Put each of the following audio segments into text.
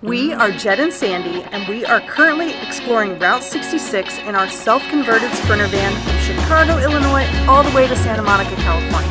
We are Jed and Sandy, and we are currently exploring Route 66 in our self-converted Sprinter van from Chicago, Illinois, all the way to Santa Monica, California.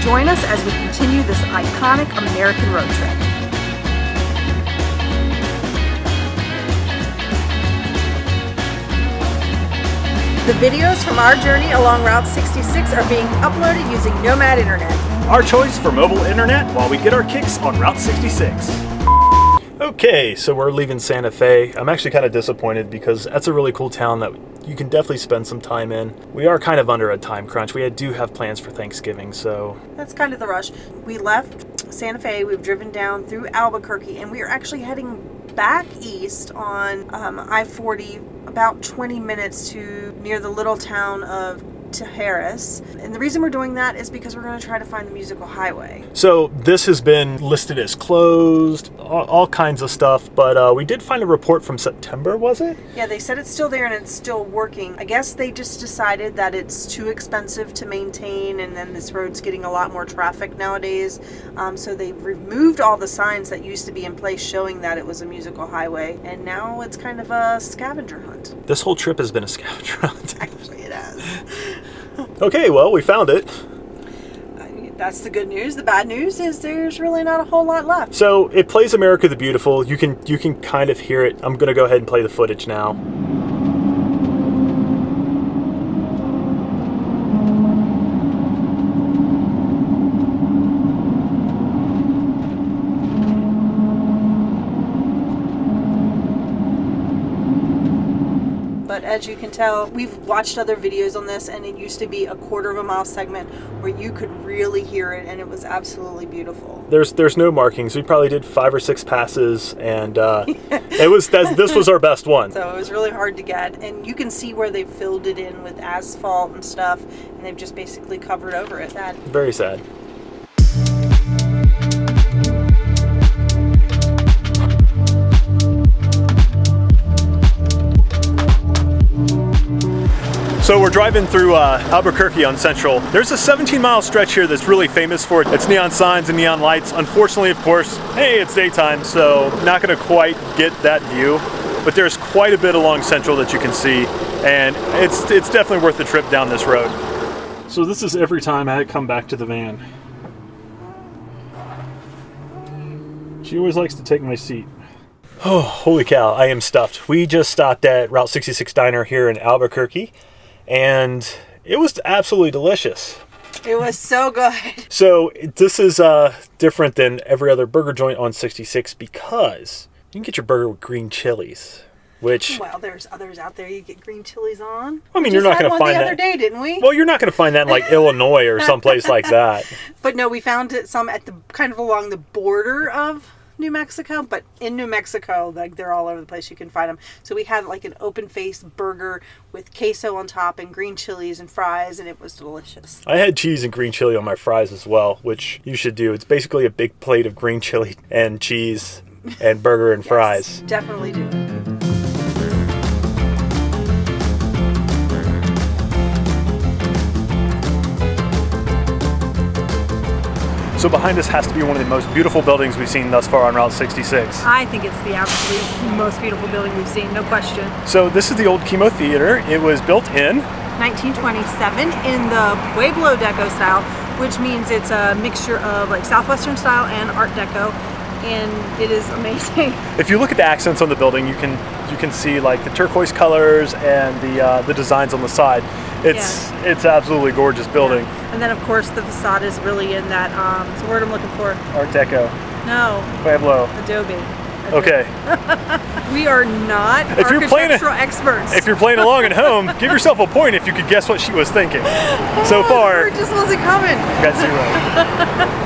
Join us as we continue this iconic American road trip. The videos from our journey along Route 66 are being uploaded using NOMAD INTERNET. Our choice for mobile internet while we get our kicks on Route 66. Okay, so we're leaving Santa Fe. I'm actually kind of disappointed because that's a really cool town that you can definitely spend some time in. We are kind of under a time crunch. We do have plans for Thanksgiving, so... That's kind of the rush. We left Santa Fe, we've driven down through Albuquerque, and we are actually heading back east on I-40 about 20 minutes to near the little town of Tijeras. And the reason we're doing that is because we're going to try to find the musical highway. So this has been listed as closed, all kinds of stuff, but we did find a report from September, was it? Yeah, they said it's still there and it's still working. I guess they just decided that it's too expensive to maintain, and then this road's getting a lot more traffic nowadays. So they've removed all the signs that used to be in place showing that it was a musical highway, and now it's kind of a scavenger hunt. This whole trip has been a scavenger hunt. Actually, it has. Okay, well, we found it. That's the good news. The bad news is there's really not a whole lot left. So it plays America the Beautiful. You can kind of hear it. I'm going to go ahead and play the footage now. But as you can tell, we've watched other videos on this, and it used to be a quarter-of-a-mile segment where you could really hear it, and it was absolutely beautiful. There's no markings. We probably did 5 or 6 passes, and this was our best one. So it was really hard to get, and you can see where they filled it in with asphalt and stuff, and they've just basically covered over it. Sad. Very sad. So we're driving through Albuquerque on Central. There's a 17-mile stretch here that's really famous for its neon signs and neon lights. Unfortunately, of course, hey, it's daytime, so not gonna quite get that view. But there's quite a bit along Central that you can see, and it's definitely worth the trip down this road. So this is every time I come back to the van. She always likes to take my seat. Oh, holy cow, I am stuffed. We just stopped at Route 66 Diner here in Albuquerque, and it was absolutely delicious. It was so good. So this is different than every other burger joint on 66 because you can get your burger with green chilies, which... Well, there's others out there you get green chilies on. I mean, you're not going to find that... the other day, didn't we? Well, you're not going to find that in like Illinois or someplace like that. But no, we found it some at the kind of along the border of New Mexico, but in New Mexico, like, they're all over the place. You can find them. So we had like an open-faced burger with queso on top and green chilies and fries, and it was delicious. I had cheese and green chili on my fries as well, which you should do. It's basically a big plate of green chili and cheese and burger and fries. Definitely do. So behind us has to be one of the most beautiful buildings we've seen thus far on Route 66. I think it's the absolute most beautiful building we've seen, no question. So this is the old KIMO Theatre. It was built in 1927 in the Pueblo Deco style, which means it's a mixture of like Southwestern style and Art Deco, and it is amazing. If you look at the accents on the building, you can see like the turquoise colors and the designs on the side. It's absolutely gorgeous building. Yeah. And then of course the facade is really in that what's the word I'm looking for? Art Deco. No. Pueblo. Adobe. Okay. We are not architectural experts. If you're playing along at home, give yourself a point if you could guess what she was thinking. So far, it just wasn't coming. You got 0.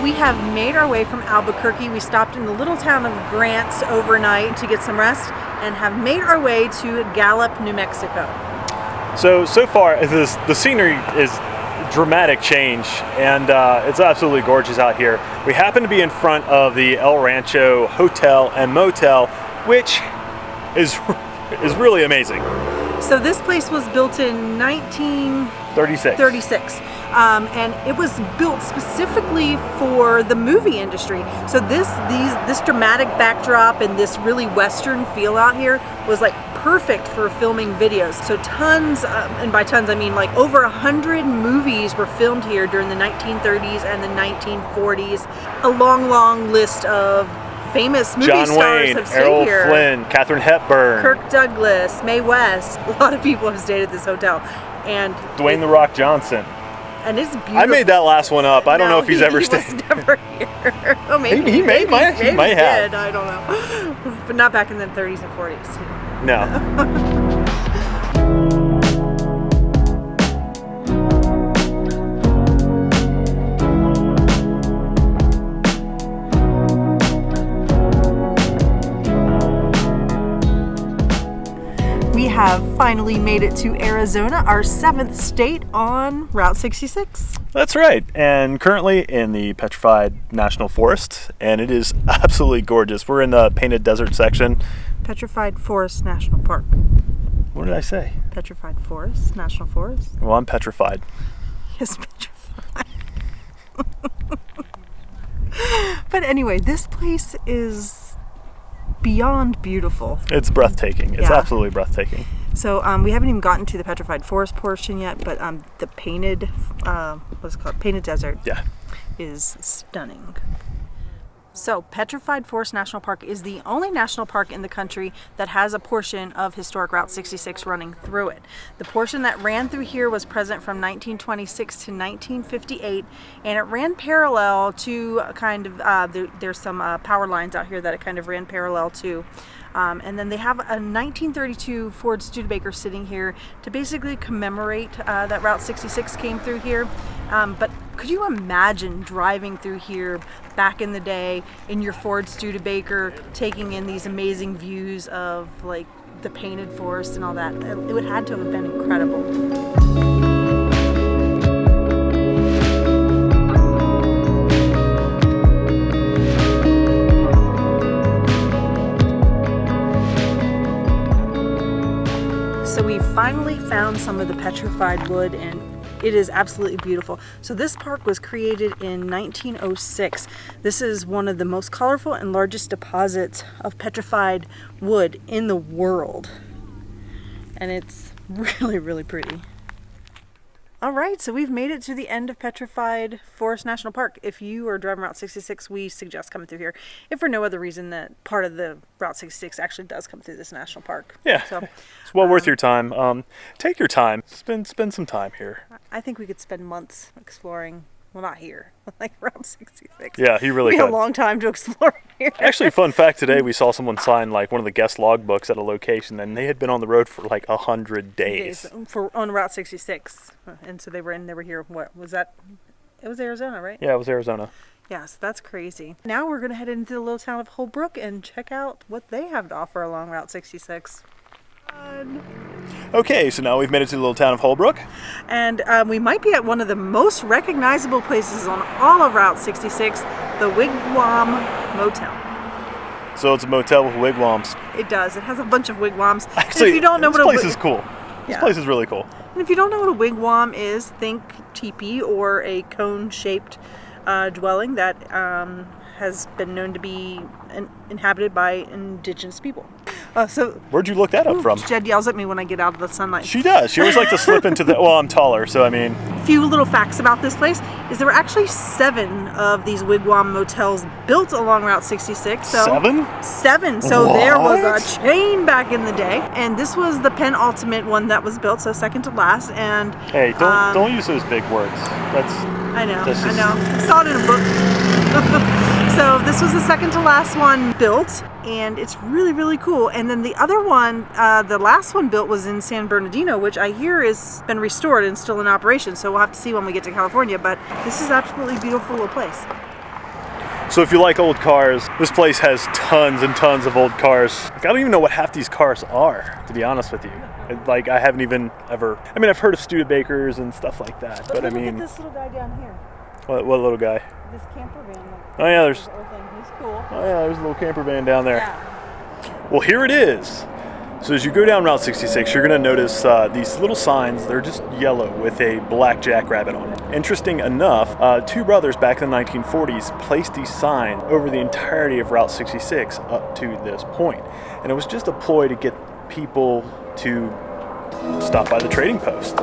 We have made our way from Albuquerque. We stopped in the little town of Grants overnight to get some rest and have made our way to Gallup, New Mexico. So far, the scenery is dramatic change, and it's absolutely gorgeous out here. We happen to be in front of the El Rancho Hotel and Motel, which is is really amazing. So this place was built in 1936. And it was built specifically for the movie industry. So this dramatic backdrop and this really Western feel out here was like perfect for filming videos. So tons, and by tons I mean like over 100 movies were filmed here during the 1930s and the 1940s. A long list of famous movie John stars Wayne, have stayed Errol here. Flynn, Katharine Hepburn, Kirk Douglas, Mae West. A lot of people have stayed at this hotel. And Dwayne "The Rock" Johnson. And it's beautiful. I made that last one up. I don't know if he's ever stayed. He was never here. Oh, maybe he might have. Did, I don't know. But not back in the 30s and 40s. No. We have finally made it to Arizona, our 7th state on Route 66. That's right, and currently in the Petrified National Forest, and it is absolutely gorgeous. We're in the Painted Desert section. Petrified Forest National Park. What did I say? Petrified Forest National Forest. Well, I'm petrified. Yes, petrified. But anyway, this place is beyond beautiful. It's breathtaking. It's absolutely breathtaking. So we haven't even gotten to the Petrified Forest portion yet, but the painted, what's it called? Painted Desert is stunning. So Petrified Forest National Park is the only national park in the country that has a portion of historic Route 66 running through it. The portion that ran through here was present from 1926 to 1958, and it ran parallel to kind of, there's some power lines out here that it kind of ran parallel to. And then they have a 1932 Ford Studebaker sitting here to basically commemorate that Route 66 came through here. But could you imagine driving through here back in the day in your Ford Studebaker, taking in these amazing views of like the painted forest and all that? It would had to have been incredible. So we finally found some of the petrified wood, and it is absolutely beautiful. So this park was created in 1906. This is one of the most colorful and largest deposits of petrified wood in the world. And it's really pretty. All right, so we've made it to the end of Petrified Forest National Park. If you are driving Route 66, we suggest coming through here. If for no other reason that part of the Route 66 actually does come through this national park. Yeah, so, it's well worth your time. Take your time. Spend some time here. I think we could spend months exploring. Well, not here, like Route 66. Yeah, he really we could. had a long time to explore here. Actually, fun fact today, we saw someone sign like one of the guest logbooks at a location, and they had been on the road for like 100 days. On Route 66, and so they were here. What was that? It was Arizona, right? Yeah, it was Arizona. Yeah, so that's crazy. Now we're gonna head into the little town of Holbrook and check out what they have to offer along Route 66. Okay, so now we've made it to the little town of Holbrook. And we might be at one of the most recognizable places on all of Route 66, the Wigwam Motel. So it's a motel with wigwams. It does. It has a bunch of wigwams. Actually, if you don't know this place is cool. This place is really cool. And if you don't know what a wigwam is, think teepee or a cone-shaped dwelling that has been known to be inhabited by indigenous people. So where'd you look that up from? Jed yells at me when I get out of the sunlight. She does. She always likes to slip into the... Well, I'm taller, so I mean... A few little facts about this place is there were actually 7 of these wigwam motels built along Route 66. So 7? 7. So what? There was a chain back in the day, and this was the penultimate one that was built, so second to last. And hey, don't use those big words. I know. I saw it in a book. So this was the second to last one built, and it's really cool. And then the other one, the last one built was in San Bernardino, which I hear has been restored and still in operation. So we'll have to see when we get to California. But this is absolutely beautiful little place. So if you like old cars, this place has tons and tons of old cars. Like, I don't even know what half these cars are, to be honest with you. Like, I haven't even ever... I mean, I've heard of Studebakers and stuff like that, but I mean... Look at this little guy down here. What little guy? This camper van. Oh yeah, He's cool. Oh yeah, there's a little camper van down there. Yeah. Well, here it is. So as you go down Route 66, you're going to notice these little signs. They're just yellow with a black jackrabbit on it. Interesting enough, two brothers back in the 1940s placed these signs over the entirety of Route 66 up to this point. And it was just a ploy to get people to stop by the trading post.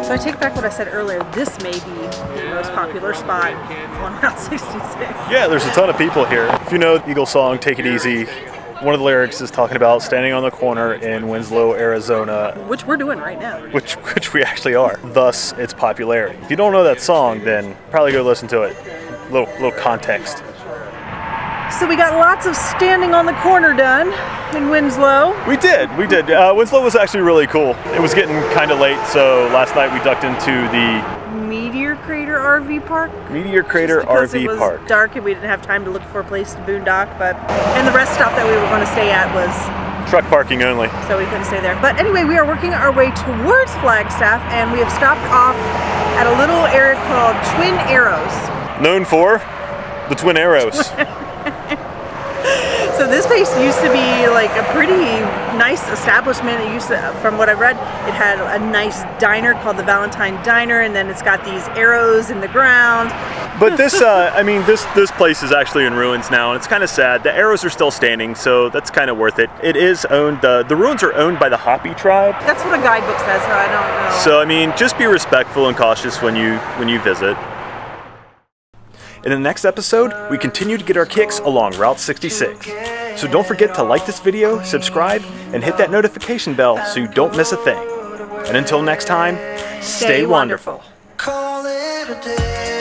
So I take back what I said earlier. This may be the most popular spot on Route 66. Yeah, there's a ton of people here. If you know the Eagle song, Take It Easy, one of the lyrics is talking about standing on the corner in Winslow, Arizona. Which we're doing right now. Which we actually are. Thus, its popularity. If you don't know that song, then probably go listen to it. Little context. So we got lots of standing on the corner done in Winslow. We did. Winslow was actually really cool. It was getting kind of late, so last night we ducked into the Meteor Crater RV Park. Meteor Crater RV Park. It was dark and we didn't have time to look for a place to boondock, and the rest stop that we were going to stay at was truck parking only. So we couldn't stay there. But anyway, we are working our way towards Flagstaff, and we have stopped off at a little area called Twin Arrows. Known for the Twin Arrows. So this place used to be like a pretty nice establishment. It used to, from what I've read, it had a nice diner called the Valentine Diner, and then it's got these arrows in the ground. But this, this place is actually in ruins now, and it's kind of sad. The arrows are still standing, so that's kind of worth it. It is owned, the ruins are owned by the Hopi tribe. That's what a guidebook says, so I don't know. So, I mean, just be respectful and cautious when you visit. In the next episode, we continue to get our kicks along Route 66. So don't forget to like this video, subscribe, and hit that notification bell so you don't miss a thing. And until next time, stay wonderful. Call it a day.